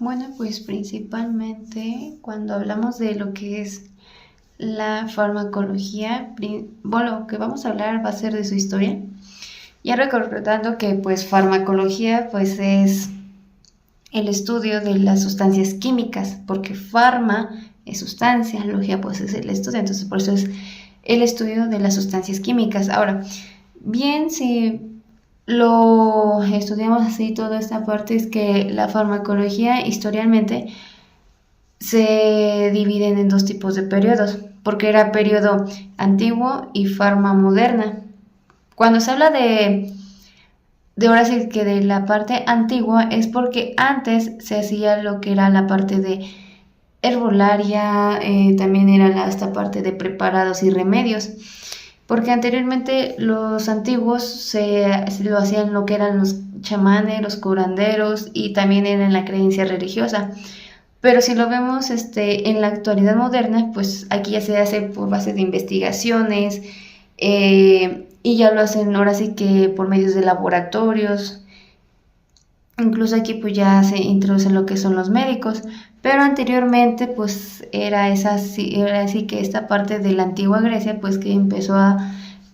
Bueno, pues principalmente cuando hablamos de lo que es la farmacología, bueno, lo que vamos a hablar va a ser de su historia. Ya recordando que pues farmacología pues es el estudio de las sustancias químicas, porque farma es sustancia, logia pues es el estudio, entonces por eso es el estudio de las sustancias químicas. Ahora, bien, si lo estudiamos así, toda esta parte es que la farmacología historialmente se dividen en dos tipos de periodos, porque era periodo antiguo y farma moderna. Cuando se habla de ahora sí que de la parte antigua es porque antes se hacía lo que era la parte de herbolaria, también era esta parte de preparados y remedios, porque anteriormente los antiguos se lo hacían lo que eran los chamanes, los curanderos y también era en la creencia religiosa. Pero si lo vemos en la actualidad moderna, pues aquí ya se hace por base de investigaciones y ya lo hacen ahora sí que por medios de laboratorios. Incluso aquí pues ya se introducen lo que son los médicos, pero anteriormente pues era así que esta parte de la antigua Grecia pues que empezó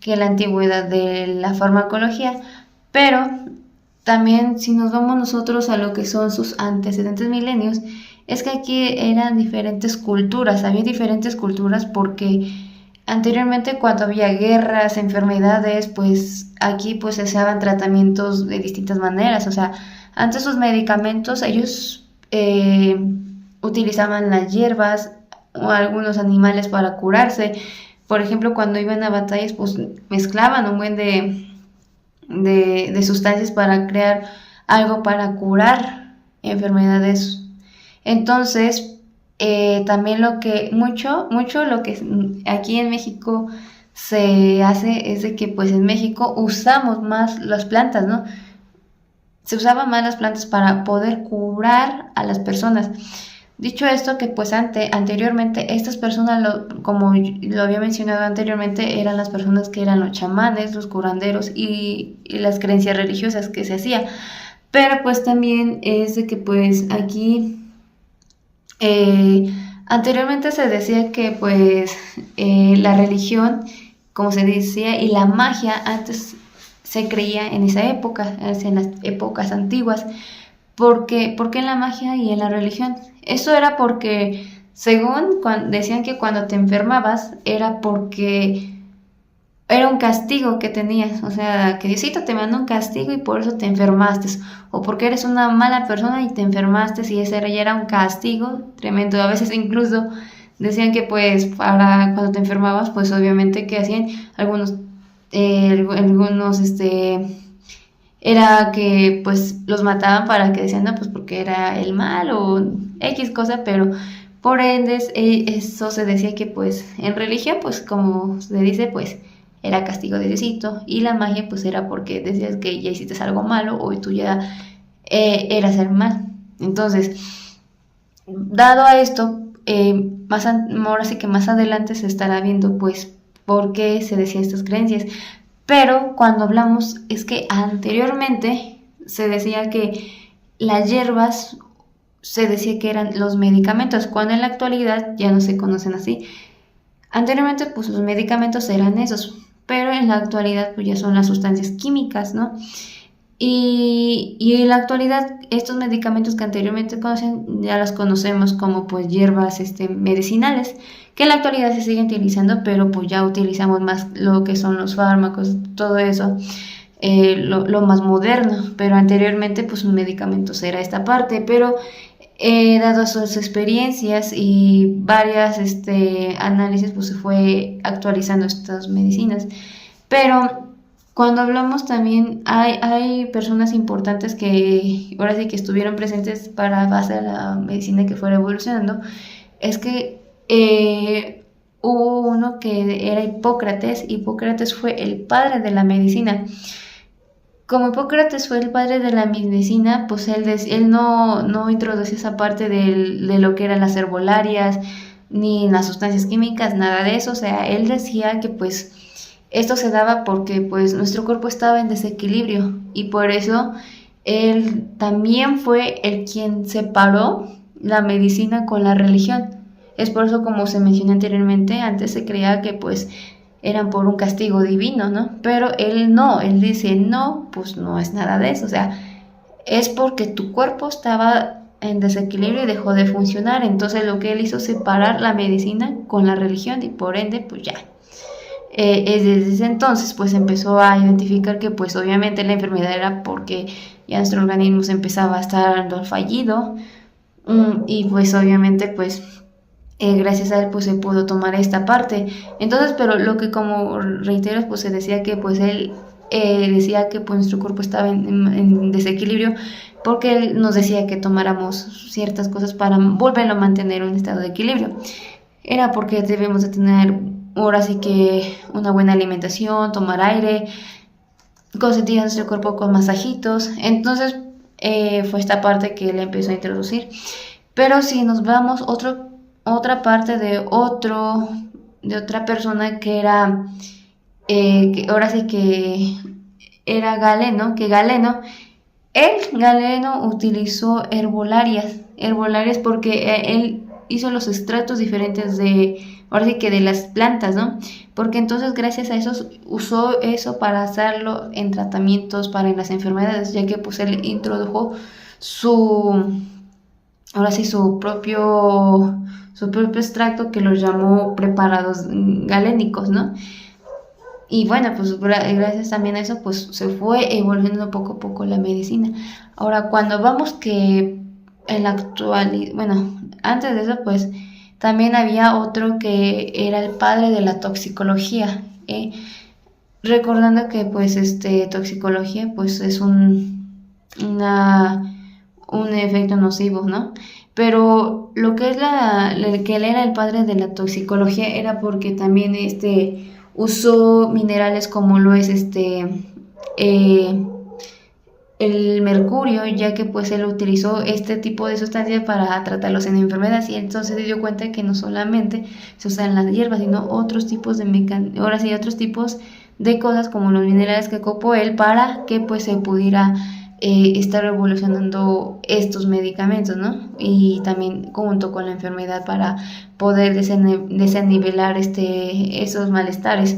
que la antigüedad de la farmacología, pero también si nos vamos nosotros a lo que son sus antecedentes milenios, es que aquí eran diferentes culturas, había diferentes culturas porque anteriormente cuando había guerras, enfermedades, pues aquí pues se hacían tratamientos de distintas maneras, o sea, antes sus medicamentos ellos utilizaban las hierbas o algunos animales para curarse, por ejemplo cuando iban a batallas pues mezclaban un buen de sustancias para crear algo para curar enfermedades. Entonces, también mucho lo que aquí en México se hace es de que pues en México usamos más las plantas, ¿no? Se usaban más las plantas para poder curar a las personas. Dicho esto, que pues anteriormente estas personas, como lo había mencionado anteriormente, eran las personas que eran los chamanes, los curanderos y las creencias religiosas que se hacía. Pero pues también es de que pues aquí anteriormente se decía que pues la religión, como se decía, y la magia antes se creía en esa época, en las épocas antiguas. ¿Por qué en la magia y en la religión? Eso era porque, según decían que cuando te enfermabas era porque era un castigo que tenías, o sea, que Diosito te mandó un castigo y por eso te enfermaste, o porque eres una mala persona y te enfermaste y ese ya era un castigo tremendo. A veces incluso decían que pues para cuando te enfermabas, pues obviamente que hacían algunos era que pues los mataban para que decían, no, pues porque era el mal o X cosa, pero por ende eso se decía que pues en religión, pues como se dice, pues era castigo de Diosito, y la magia pues era porque decías que ya hiciste algo malo o tú ya eras el mal. Entonces, dado a esto, ahora sí que más adelante se estará viendo pues por qué se decían estas creencias. Pero cuando hablamos es que anteriormente se decía que las hierbas se decía que eran los medicamentos, cuando en la actualidad ya no se conocen así. Anteriormente pues los medicamentos eran esos, pero en la actualidad pues ya son las sustancias químicas, ¿no? Y en la actualidad estos medicamentos que anteriormente conocen ya los conocemos como pues hierbas medicinales, que en la actualidad se siguen utilizando, pero pues ya utilizamos más lo que son los fármacos, todo eso, lo más moderno, pero anteriormente pues un medicamento era esta parte, pero dado sus experiencias y varias análisis pues se fue actualizando estas medicinas, pero cuando hablamos también hay personas importantes que ahora sí que estuvieron presentes para base a la medicina que fuera evolucionando. Es que hubo uno que era Hipócrates. Hipócrates fue el padre de la medicina. Como Hipócrates fue el padre de la medicina, pues él no introdujo esa parte de lo que eran las herbolarias, ni las sustancias químicas, nada de eso. O sea, él decía que pues esto se daba porque pues nuestro cuerpo estaba en desequilibrio y por eso él también fue el quien separó la medicina con la religión. Es por eso, como se mencionó anteriormente, antes se creía que pues eran por un castigo divino, ¿no? Pero él no, él dice, no, pues no es nada de eso, o sea, es porque tu cuerpo estaba en desequilibrio y dejó de funcionar. Entonces lo que él hizo, separar la medicina con la religión, y por ende pues ya. Desde ese entonces pues empezó a identificar que pues obviamente la enfermedad era porque ya nuestro organismo se empezaba a estar fallido, y pues obviamente pues gracias a él pues se pudo tomar esta parte. Entonces, pero lo que, como reiteras, pues se decía que pues él decía que pues nuestro cuerpo estaba en desequilibrio, porque él nos decía que tomáramos ciertas cosas para volverlo a mantener en un estado de equilibrio. Era porque debemos de tener ahora sí que una buena alimentación, tomar aire, consentir a nuestro cuerpo con masajitos. Entonces fue esta parte que él empezó a introducir. Pero si nos vamos otra parte de otra persona que era, que ahora sí que era Galeno, Galeno utilizó herbolarias porque él hizo los extractos diferentes ahora sí que de las plantas, ¿no? Porque entonces gracias a eso usó eso para hacerlo en tratamientos para las enfermedades, ya que pues él introdujo ahora sí, su propio extracto, que los llamó preparados galénicos, ¿no? Y bueno, pues gracias también a eso, pues se fue evolucionando poco a poco la medicina. Ahora, cuando vamos que en la actualidad, bueno, antes de eso, pues también había otro que era el padre de la toxicología, recordando que pues toxicología pues es un efecto nocivo, ¿no? Pero lo que es que él era el padre de la toxicología era porque también usó minerales como lo es el mercurio, ya que pues él utilizó este tipo de sustancias para tratarlos en enfermedades, y entonces se dio cuenta que no solamente se usan las hierbas, sino otros tipos otros tipos de cosas como los minerales que ocupó él para que pues se pudiera estar evolucionando estos medicamentos, ¿no? Y también junto con la enfermedad para poder desnivelar esos malestares.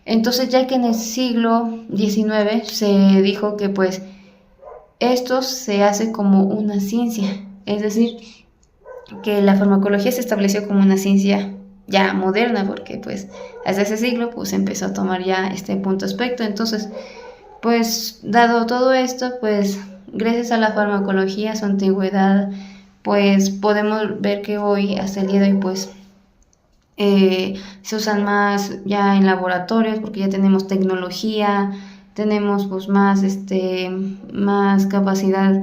Entonces, ya que en el siglo XIX se dijo que pues esto se hace como una ciencia, es decir, que la farmacología se estableció como una ciencia ya moderna, porque pues hasta ese siglo pues empezó a tomar ya este punto aspecto. Entonces, pues dado todo esto, pues gracias a la farmacología, su antigüedad, pues podemos ver que hoy, hasta el día de hoy, pues se usan más ya en laboratorios, porque ya tenemos tecnología, tenemos pues más capacidad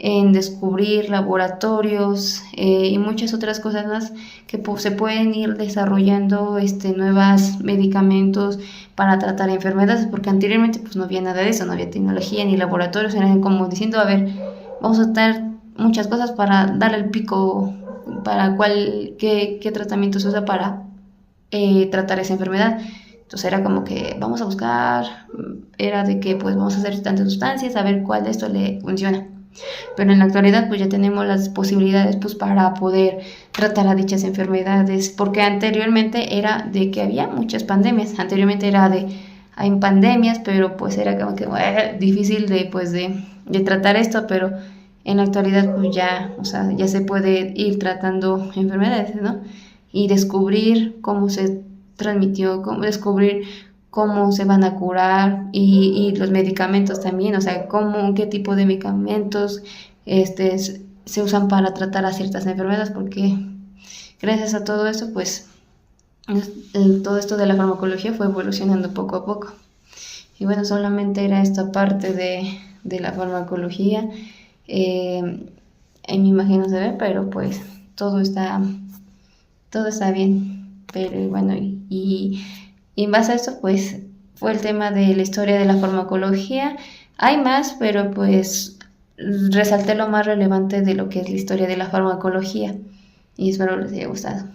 en descubrir laboratorios y muchas otras cosas más que pues, se pueden ir desarrollando nuevos medicamentos para tratar enfermedades, porque anteriormente pues no había nada de eso, no había tecnología ni laboratorios, eran como diciendo, a ver, vamos a tener muchas cosas para darle el pico para qué tratamiento se usa para tratar esa enfermedad. Entonces era como que vamos a buscar, era de que pues vamos a hacer tantas sustancias, a ver cuál de esto le funciona. Pero en la actualidad pues ya tenemos las posibilidades pues para poder tratar a dichas enfermedades, porque anteriormente era de que había muchas pandemias, anteriormente era hay pandemias, pero pues era como que difícil de tratar esto, pero en la actualidad pues ya, o sea, ya se puede ir tratando enfermedades, ¿no? Y descubrir cómo se transmitió, descubrir cómo se van a curar y los medicamentos también, o sea, qué tipo de medicamentos se usan para tratar a ciertas enfermedades, porque gracias a todo eso, pues todo esto de la farmacología fue evolucionando poco a poco. Y bueno, solamente era esta parte de la farmacología. En mi imagen no se ve, pero pues todo está bien. Pero bueno, y en base a esto, pues fue el tema de la historia de la farmacología. Hay más, pero pues resalté lo más relevante de lo que es la historia de la farmacología. Y espero les haya gustado.